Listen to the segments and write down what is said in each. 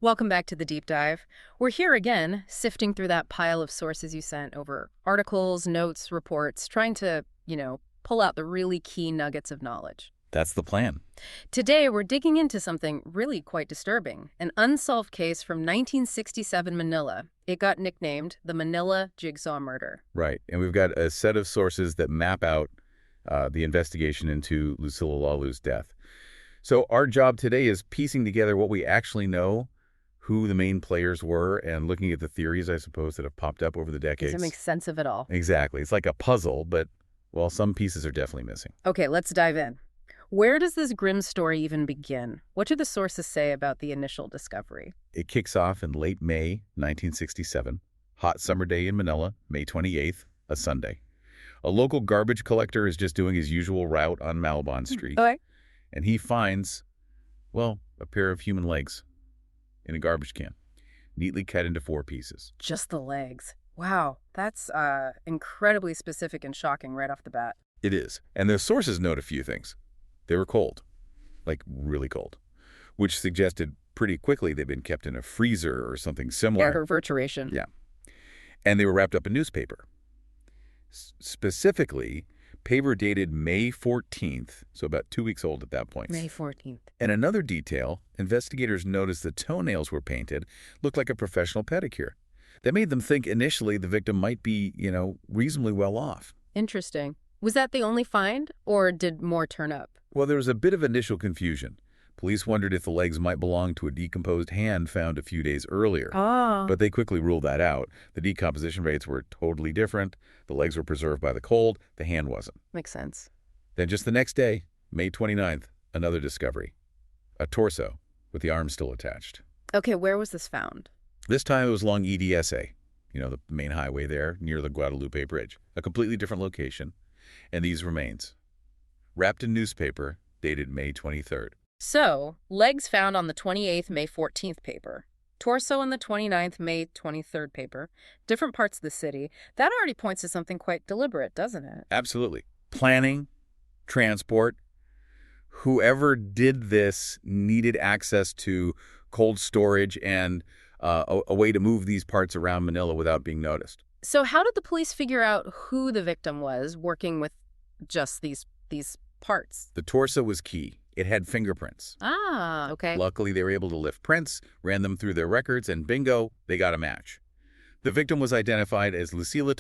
Welcome back to the deep dive. We're here again, sifting through that pile of sources you sent over articles, notes, reports, trying to, pull out the really key nuggets of knowledge. That's the plan. Today, we're digging into something really quite disturbing, an unsolved case from 1967 Manila. It got nicknamed the Manila Jigsaw Murder. Right. And we've got a set of sources that map out the investigation into Lucila Lalu's death. So our job today is piecing together what we actually know, who the main players were, and looking at the theories, I suppose, that have popped up over the decades. Does it make sense of it all? Exactly. It's like a puzzle, but, well, some pieces are definitely missing. Okay, let's dive in. Where does this grim story even begin? What do the sources say about the initial discovery? It kicks off in late May 1967, hot summer day in Manila, May 28th, a Sunday. A local garbage collector is just doing his usual route on Malbon Street. Okay. And he finds, well, a pair of human legs in a garbage can, neatly cut into 4 pieces. Just the legs. Wow, that's incredibly specific and shocking right off the bat. It is. And the sources note a few things. They were cold, like really cold, which suggested pretty quickly they'd been kept in a freezer or something similar. Air refrigeration. Yeah. And they were wrapped up in newspaper. Specifically, paper dated May 14th, so about 2 weeks old at that point. May 14th. And another detail, investigators noticed the toenails were painted, looked like a professional pedicure. That made them think initially the victim might be, reasonably well off. Interesting. Was that the only find, or did more turn up? Well, there was a bit of initial confusion. Police wondered if the legs might belong to a decomposed hand found a few days earlier. Oh. But they quickly ruled that out. The decomposition rates were totally different. The legs were preserved by the cold. The hand wasn't. Makes sense. Then just the next day, May 29th, another discovery. A torso with the arm still attached. Okay, where was this found? This time it was along EDSA, the main highway there near the Guadalupe Bridge. A completely different location. And these remains, wrapped in newspaper, dated May 23rd. So, legs found on the 28th May 14th paper. Torso in the 29th May 23rd paper. Different parts of the city. That already points to something quite deliberate, doesn't it? Absolutely. Planning, transport. Whoever did this needed access to cold storage and a way to move these parts around Manila without being noticed. So how did the police figure out who the victim was working with just these parts? The torso was key. It had fingerprints. Ah, okay. Luckily, they were able to lift prints, ran them through their records, and bingo, they got a match. The victim was identified as Lucila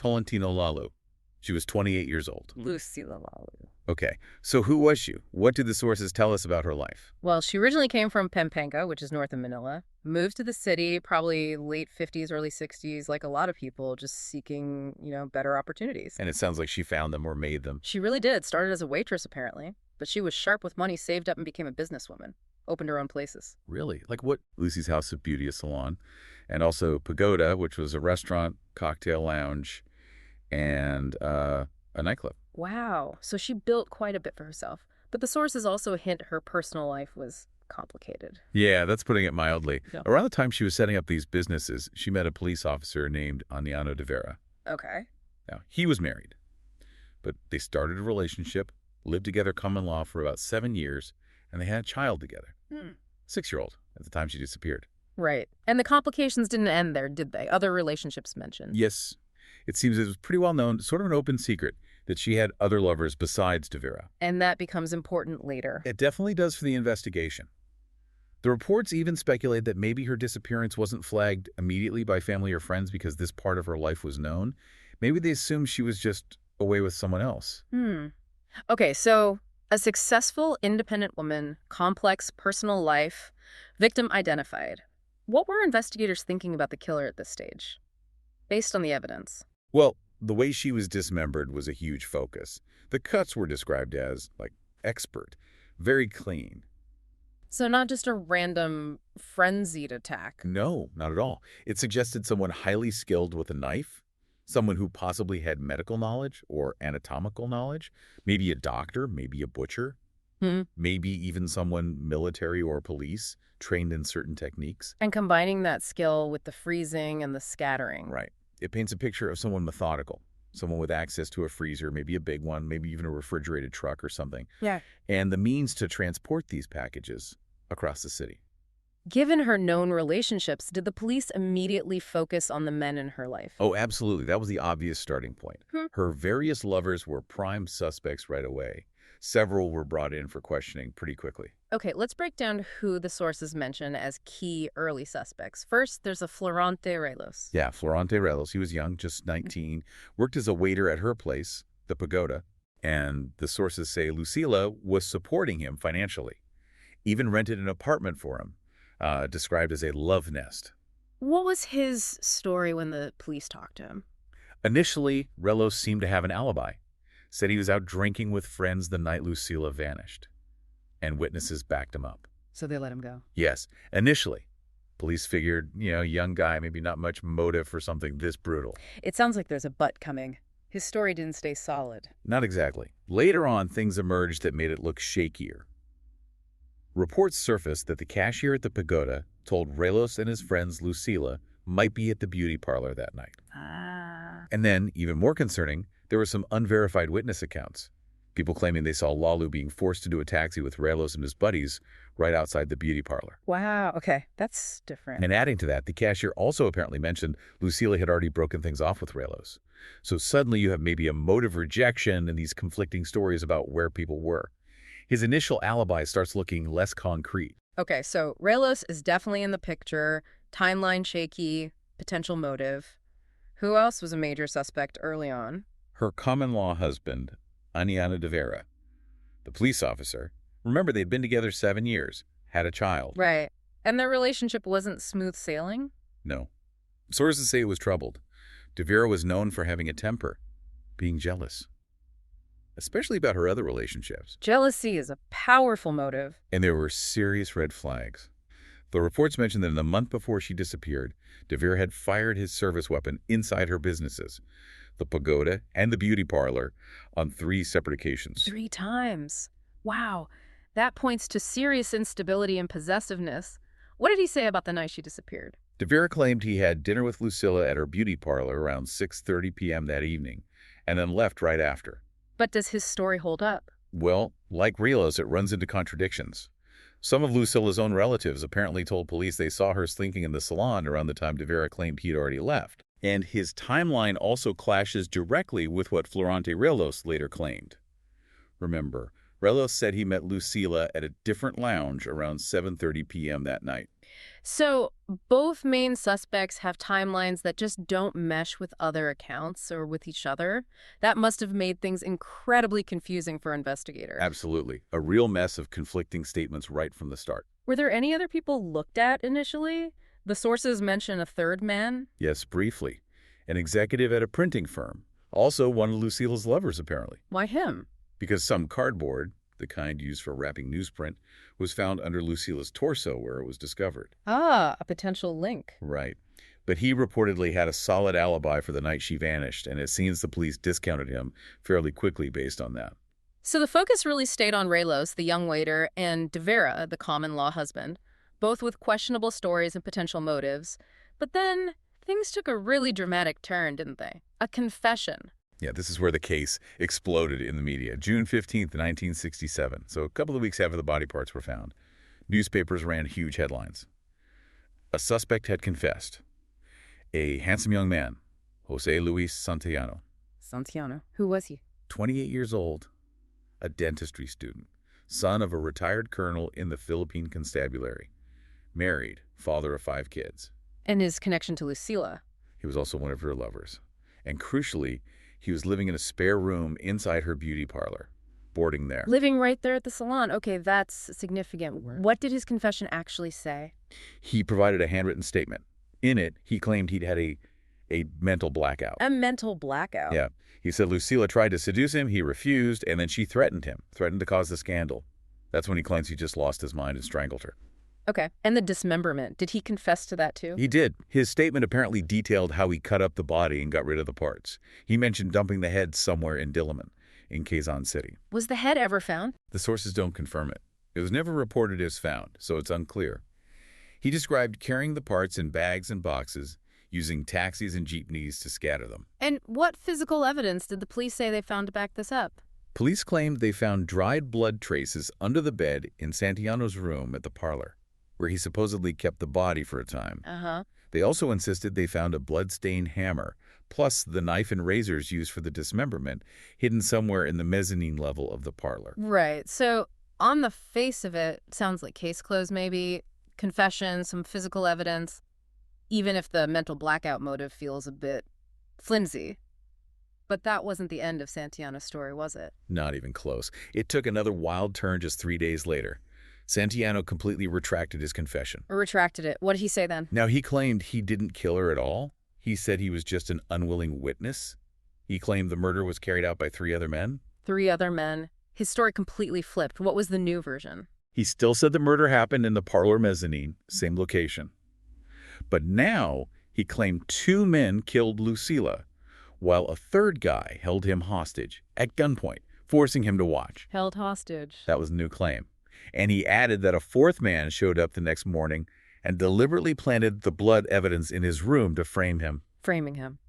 Lalu. She was 28 years old. Lucila Lalu. Okay, so who was she? What did the sources tell us about her life? Well, she originally came from Pampanga, which is north of Manila, moved to the city, probably late 50s, early 60s, like a lot of people, just seeking, better opportunities. And it sounds like she found them or made them. She really did. Started as a waitress, apparently. But she was sharp with money saved up and became a businesswoman. Opened her own places. Really? Like what? Lucy's House of Beauty, a salon. And also Pagoda, which was a restaurant, cocktail lounge, and a nightclub. Wow. So she built quite a bit for herself. But the sources also hint her personal life was complicated. Yeah, that's putting it mildly. Yeah. Around the time she was setting up these businesses, she met a police officer named Aniano de Vera. Okay. Now, he was married, but they started a relationship, lived together common law for about 7 years, and they had a child together. 6-year-old at the time she disappeared. Right. And the complications didn't end there, did they? Other relationships mentioned. Yes. It seems it was pretty well known, sort of an open secret, that she had other lovers besides de Vera. And that becomes important later. It definitely does for the investigation. The reports even speculate that maybe her disappearance wasn't flagged immediately by family or friends because this part of her life was known. Maybe they assumed she was just away with someone else. Okay, so a successful, independent woman, complex personal life, victim identified. What were investigators thinking about the killer at this stage, based on the evidence? Well, the way she was dismembered was a huge focus. The cuts were described as, expert, very clean. So not just a random frenzied attack. No, not at all. It suggested someone highly skilled with a knife, someone who possibly had medical knowledge or anatomical knowledge, maybe a doctor, maybe a butcher, maybe even someone military or police trained in certain techniques. And combining that skill with the freezing and the scattering. Right. It paints a picture of someone methodical, someone with access to a freezer, maybe a big one, maybe even a refrigerated truck or something. Yeah. And the means to transport these packages across the city. Given her known relationships, did the police immediately focus on the men in her life? Oh, absolutely. That was the obvious starting point. Hmm. Her various lovers were prime suspects right away. Several were brought in for questioning pretty quickly. Okay, let's break down who the sources mention as key early suspects. First, there's a Florante Relos. Yeah, Florante Relos, he was young, just 19, worked as a waiter at her place, the Pagoda, and the sources say Lucila was supporting him financially, even rented an apartment for him, described as a love nest. What was his story when the police talked to him? Initially, Relos seemed to have an alibi, said he was out drinking with friends the night Lucila vanished, and witnesses backed him up. So they let him go. Yes, initially. Police figured, young guy, maybe not much motive for something this brutal. It sounds like there's a but coming. His story didn't stay solid. Not exactly. Later on, things emerged that made it look shakier. Reports surfaced that the cashier at the Pagoda told Relos and his friends Lucila might be at the beauty parlor that night. Ah. And then, even more concerning, there were some unverified witness accounts. People claiming they saw Lalu being forced into a taxi with Relos and his buddies right outside the beauty parlor. Wow, okay, that's different. And adding to that, the cashier also apparently mentioned Lucila had already broken things off with Relos. So suddenly you have maybe a motive rejection and these conflicting stories about where people were. His initial alibi starts looking less concrete. Okay, so Relos is definitely in the picture, timeline shaky, potential motive. Who else was a major suspect early on? Her common-law husband, Aniana de Vera, the police officer, remember they'd been together 7 years, had a child. Right. And their relationship wasn't smooth sailing? No. Sources say it was troubled. De Vera was known for having a temper, being jealous, especially about her other relationships. Jealousy is a powerful motive. And there were serious red flags. The reports mentioned that in the month before she disappeared, De Vera had fired his service weapon inside her businesses, the Pagoda and the beauty parlor, on 3 separate occasions. 3 times. Wow. That points to serious instability and possessiveness. What did he say about the night she disappeared? De Vera claimed he had dinner with Lucila at her beauty parlor around 6:30 p.m. that evening, and then left right after. But does his story hold up? Well, like Rios, it runs into contradictions. Some of Lucila's own relatives apparently told police they saw her slinking in the salon around the time De Vera claimed he'd already left. And his timeline also clashes directly with what Florante Relos later claimed. Remember, Relos said he met Lucila at a different lounge around 7:30 p.m. that night. So both main suspects have timelines that just don't mesh with other accounts or with each other. That must have made things incredibly confusing for investigators. Absolutely. A real mess of conflicting statements right from the start. Were there any other people looked at initially? The sources mention a third man. Yes, briefly. An executive at a printing firm. Also one of Lucila's lovers, apparently. Why him? Because some cardboard, the kind used for wrapping newsprint, was found under Lucila's torso where it was discovered. Ah, a potential link. Right. But he reportedly had a solid alibi for the night she vanished, and it seems the police discounted him fairly quickly based on that. So the focus really stayed on Relos, the young waiter, and De Vera, the common-law husband, both with questionable stories and potential motives. But then things took a really dramatic turn, didn't they? A confession. Yeah, this is where the case exploded in the media. June 15th, 1967, so a couple of weeks after the body parts were found. Newspapers ran huge headlines. A suspect had confessed. A handsome young man, Jose Luis Santillano. Santillano. Who was he? 28 years old, a dentistry student, son of a retired colonel in the Philippine Constabulary, married, father of 5 kids. And his connection to Lucila. He was also one of her lovers. And crucially, he was living in a spare room inside her beauty parlor, boarding there. Living right there at the salon. Okay, that's significant. What did his confession actually say? He provided a handwritten statement. In it, he claimed he'd had a mental blackout. A mental blackout? Yeah. He said Lucila tried to seduce him, he refused, and then she threatened him, threatened to cause the scandal. That's when he claims he just lost his mind and strangled her. Okay. And the dismemberment, did he confess to that too? He did. His statement apparently detailed how he cut up the body and got rid of the parts. He mentioned dumping the head somewhere in Diliman, in Quezon City. Was the head ever found? The sources don't confirm it. It was never reported as found, so it's unclear. He described carrying the parts in bags and boxes, using taxis and jeepneys to scatter them. And what physical evidence did the police say they found to back this up? Police claimed they found dried blood traces under the bed in Santillano's room at the parlor. where he supposedly kept the body for a time. Uh-huh. They also insisted they found a blood-stained hammer, plus the knife and razors used for the dismemberment, hidden somewhere in the mezzanine level of the parlor. Right. So on the face of it, sounds like case closed maybe, confession, some physical evidence, even if the mental blackout motive feels a bit flimsy. But that wasn't the end of Santillana's story, was it? Not even close. It took another wild turn just 3 days later. Santillana completely retracted his confession. Or retracted it. What did he say then? Now, he claimed he didn't kill her at all. He said he was just an unwilling witness. He claimed the murder was carried out by 3 other men. 3 other men. His story completely flipped. What was the new version? He still said the murder happened in the parlor mezzanine, same location. But now he claimed 2 men killed Lucila, while a 3rd guy held him hostage at gunpoint, forcing him to watch. Held hostage. That was a new claim. And he added that a 4th man showed up the next morning and deliberately planted the blood evidence in his room to frame him. Framing him.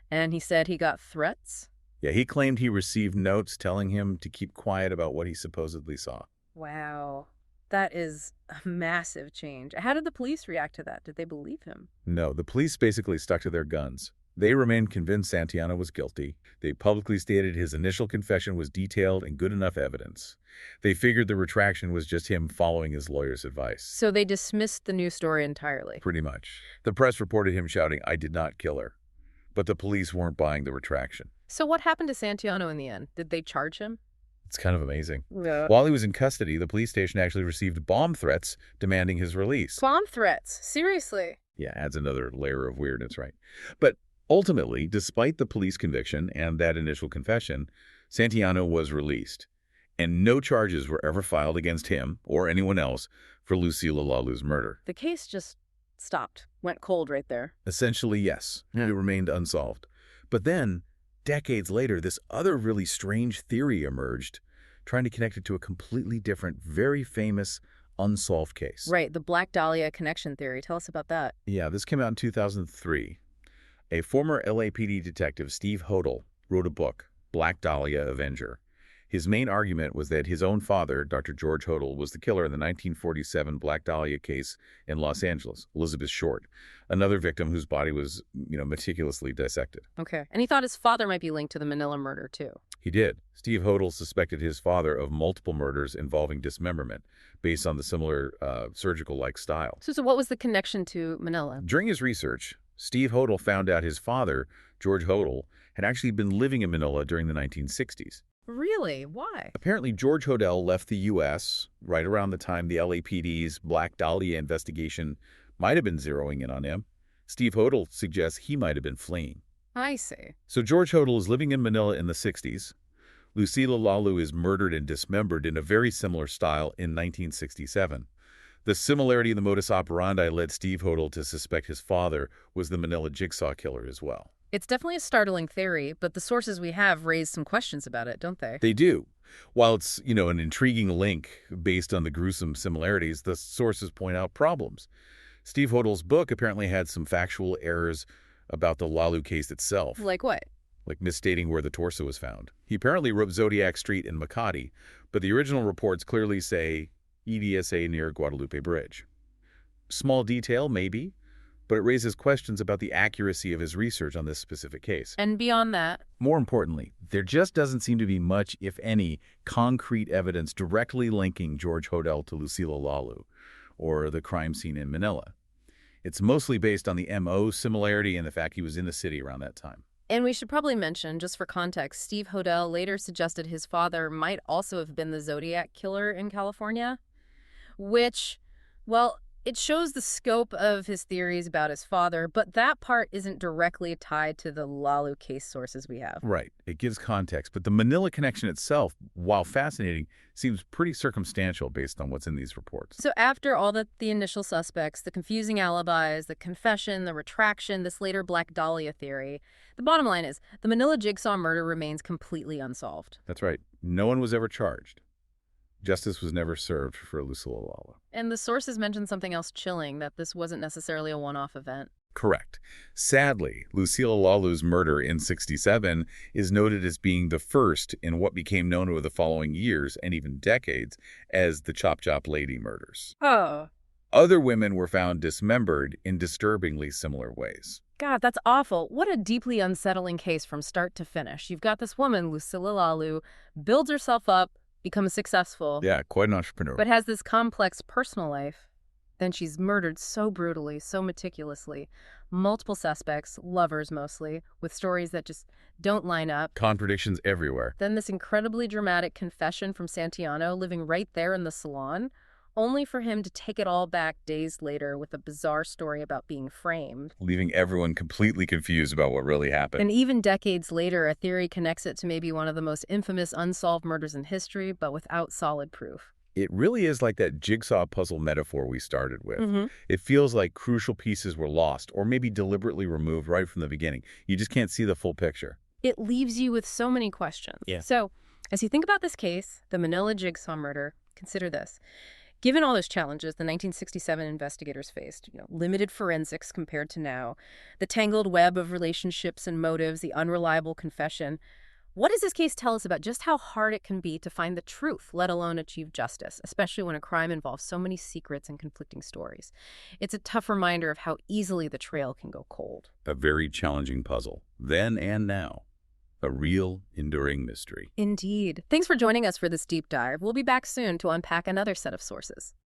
And he said he got threats? Yeah, he claimed he received notes telling him to keep quiet about what he supposedly saw. Wow. That is a massive change. How did the police react to that? Did they believe him? No, the police basically stuck to their guns. They remained convinced Santillana was guilty. They publicly stated his initial confession was detailed and good enough evidence. They figured the retraction was just him following his lawyer's advice. So they dismissed the new story entirely. Pretty much. The press reported him shouting, "I did not kill her." But the police weren't buying the retraction. So what happened to Santillana in the end? Did they charge him? It's kind of amazing. Yeah. While he was in custody, the police station actually received bomb threats demanding his release. Bomb threats? Seriously? Yeah, adds another layer of weirdness, right? But ultimately, despite the police conviction and that initial confession, Santillana was released, and no charges were ever filed against him or anyone else for Lucila Lalu's murder. The case just stopped. Went cold right there. Essentially, yes. It remained unsolved. But then, decades later, this other really strange theory emerged, trying to connect it to a completely different, very famous, unsolved case. Right, the Black Dahlia connection theory. Tell us about that. Yeah, this came out in 2003. A former LAPD detective, Steve Hodel, wrote a book, Black Dahlia Avenger. His main argument was that his own father, Dr. George Hodel, was the killer in the 1947 Black Dahlia case in Los Angeles, Elizabeth Short, another victim whose body was, meticulously dissected. Okay. And he thought his father might be linked to the Manila murder, too. He did. Steve Hodel suspected his father of multiple murders involving dismemberment, based on the similar surgical-like style. So what was the connection to Manila? During his research, Steve Hodel found out his father, George Hodel, had actually been living in Manila during the 1960s. Really? Why? Apparently, George Hodel left the U.S. right around the time the LAPD's Black Dahlia investigation might have been zeroing in on him. Steve Hodel suggests he might have been fleeing. I see. So George Hodel is living in Manila in the 60s. Lucila Lalu is murdered and dismembered in a very similar style in 1967. The similarity in the modus operandi led Steve Hodel to suspect his father was the Manila Jigsaw killer as well. It's definitely a startling theory, but the sources we have raise some questions about it, don't they? They do. While it's, an intriguing link based on the gruesome similarities, the sources point out problems. Steve Hodel's book apparently had some factual errors about the Lalu case itself. Like what? Like misstating where the torso was found. He apparently wrote Zodiac Street in Makati, but the original reports clearly say EDSA near Guadalupe Bridge. Small detail, maybe, but it raises questions about the accuracy of his research on this specific case. And beyond that? More importantly, there just doesn't seem to be much, if any, concrete evidence directly linking George Hodel to Lucila Lalu or the crime scene in Manila. It's mostly based on the M.O. similarity and the fact he was in the city around that time. And we should probably mention, just for context, Steve Hodel later suggested his father might also have been the Zodiac killer in California, which, well, it shows the scope of his theories about his father, but that part isn't directly tied to the Lalu case sources we have. Right. It gives context, but the Manila connection itself, while fascinating, seems pretty circumstantial based on what's in these reports. So after all the initial suspects, the confusing alibis, the confession, the retraction, this later Black Dahlia theory, the bottom line is the Manila Jigsaw murder remains completely unsolved. That's right. No one was ever charged. Justice was never served for Lucila Lalu. And the sources mentioned something else chilling, that this wasn't necessarily a one-off event. Correct. Sadly, Lucila Lalu's murder in '67 is noted as being the first in what became known over the following years and even decades as the Chop Chop Lady murders. Oh. Other women were found dismembered in disturbingly similar ways. God, that's awful. What a deeply unsettling case from start to finish. You've got this woman, Lucila Lalu, builds herself up, becomes successful, Yeah, quite an entrepreneur. but has this complex personal life. Then she's murdered so brutally, so meticulously. Multiple suspects, lovers mostly, with stories that just don't line up. Contradictions everywhere. Then this incredibly dramatic confession from Santillano living right there in the salon, only for him to take it all back days later with a bizarre story about being framed. Leaving everyone completely confused about what really happened. And even decades later, a theory connects it to maybe one of the most infamous unsolved murders in history, but without solid proof. It really is like that jigsaw puzzle metaphor we started with. Mm-hmm. It feels like crucial pieces were lost or maybe deliberately removed right from the beginning. You just can't see the full picture. It leaves you with so many questions. Yeah. So, as you think about this case, the Manila Jigsaw Murder, consider this. Given all those challenges the 1967 investigators faced, limited forensics compared to now, the tangled web of relationships and motives, the unreliable confession, what does this case tell us about just how hard it can be to find the truth, let alone achieve justice, especially when a crime involves so many secrets and conflicting stories? It's a tough reminder of how easily the trail can go cold. A very challenging puzzle, then and now. A real, enduring mystery. Indeed. Thanks for joining us for this deep dive. We'll be back soon to unpack another set of sources.